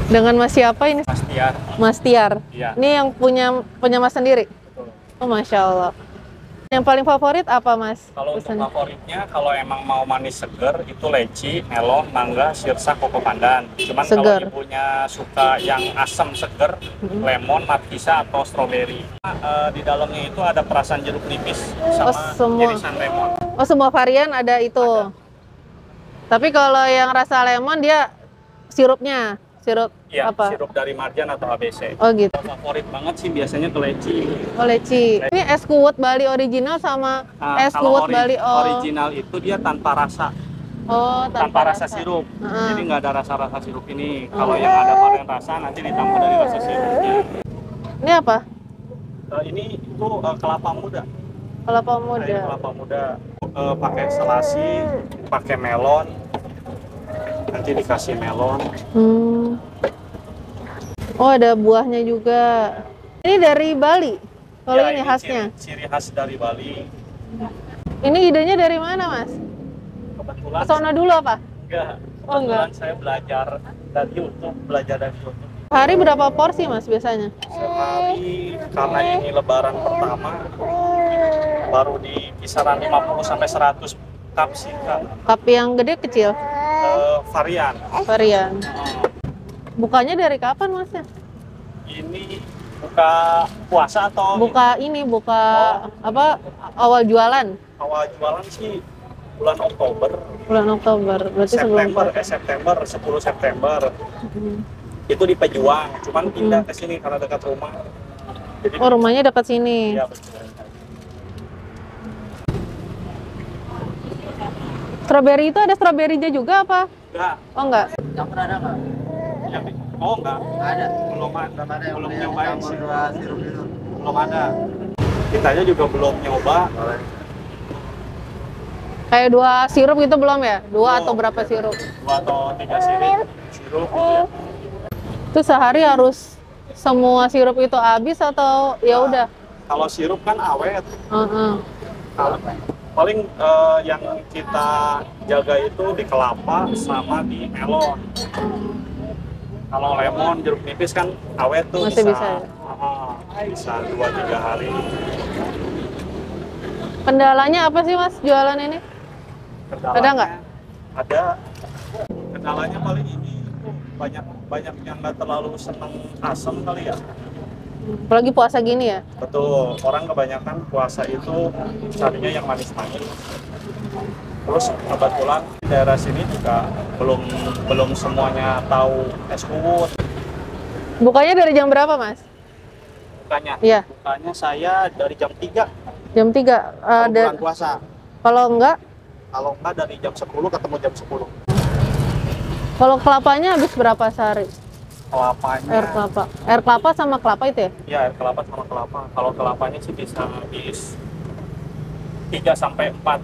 Dengan Mas siapa ini? Mas Tiar. Mas Tiar. Iya. Ini yang punya Mas sendiri? Betul. Oh, Masya Allah. Yang paling favorit apa, Mas? Kalau untuk Pesannya? favoritnya, kalau emang mau manis seger, itu leci, melon, mangga, sirsak, koko pandan. Cuman kalau Seger. ibunya suka yang asam seger, lemon, markisa, atau stroberi. Di dalamnya itu ada perasan jeruk nipis sama semua. irisan lemon. Oh, semua varian ada itu. Ada. Tapi kalau yang rasa lemon dia sirupnya, sirup Iya, apa? sirup dari Marjan atau ABC. Oh gitu. Favorit banget sih biasanya ke leci. Oh, leci. Ini es kuwut Bali original sama es Kalau kuwut Bali original itu dia tanpa rasa. Oh, Tanpa rasa sirup. Heeh. Jadi nggak ada rasa-rasa sirup ini. Kalau yang ada varian rasa nanti ditambah dari rasa sirupnya. Ini apa? Ini itu kelapa muda. Kelapa Nah, ini muda. kelapa muda. Pakai selasi, pakai melon. Nanti dikasih melon. Hmm. Oh, ada buahnya juga. Ini dari Bali. Kalau Ya, ini khasnya. Ciri khas dari Bali. Ini idenya dari mana, Mas? Kebetulan Kesana dulu apa? enggak. Oh, enggak. Kebetulan saya belajar dari YouTube. Hari berapa porsi, Mas, biasanya? Sehari karena ini lebaran pertama baru di kisaran 50 sampai 100 cup sih, Kak. Cup yang gede kecil? Varian. Varian. Bukanya dari kapan, Masnya? Ini buka puasa atau Buka apa awal jualan? awal jualan sih bulan Oktober, Bulan Oktober. Berarti sebelum September 10 September. Hmm. Itu di Pejuang, cuman pindah ke sini karena dekat rumah. Jadi Oh, rumahnya dekat sini. iya betul. Strawberry itu ada stroberinya juga apa? Enggak. Oh, enggak. Campur ada nggak? Oh enggak. Ada. Belum ada. Belum ada yang Belum beli nyobain campur sih. dua sirup itu. Belum ada. Kitanya juga belum nyoba. Kayak 2 sirup gitu belum ya? 2 Belum. atau berapa sirup? 2 atau 3 sirup gitu ya. Itu sehari harus semua sirup itu habis atau ya udah? Kalau sirup kan awet. Heeh. Kalau paling yang kita jaga itu di kelapa sama di melon. Kalau lemon, jeruk nipis kan awet tuh Masih bisa ya? Bisa 2-3 hari. Kendalanya apa sih, Mas, jualan ini? Kendalanya, Ada nggak? Ada. Kendalanya paling ini banyak yang nggak terlalu seneng asam kali ya. Apalagi puasa gini ya? Betul, orang kebanyakan puasa itu carinya yang manis-manis. Terus kebetulan di daerah sini juga belum semuanya tahu es kuwut. Bukanya dari jam berapa, Mas? Bukanya, Iya. bukanya saya dari jam 3 Jam 3. kalau bulan puasa. Kalau enggak, Kalau enggak dari jam 10 ketemu jam 10. kalau kelapanya habis berapa sehari? Kelapanya. Air kelapa sama kelapa itu ya? Iya, air kelapa sama kelapa. Kalau kelapanya sih bisa habis 3 sampai 4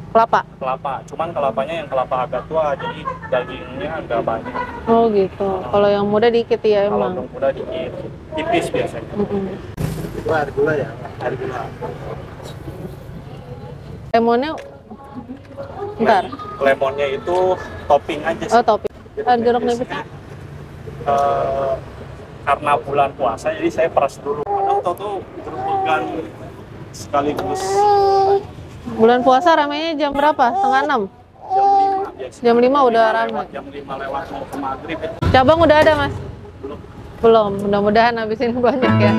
Kelapa. kelapa. Cuman kelapanya yang kelapa agak tua, jadi dagingnya agak banyak. Oh gitu. Kalau yang muda dikit ya Kalau emang. yang muda dikit, tipis biasanya. Itu air gula ya? Air gula. Lemonnya ntar. Lemonnya itu topping aja sih. Oh, topping. Air jeruk nipis. Biasanya, karena bulan puasa, jadi saya peras dulu. Kadang tuh gerumugan sekaligus Bulan puasa ramenya jam berapa? Setengah 6? jam 5 biasanya. Jam 5 udah ramai. Jam 5 lewat mau ke maghrib itu Cabang udah ada, Mas? belum. Belum. Mudah-mudahan habis ini banyak ya.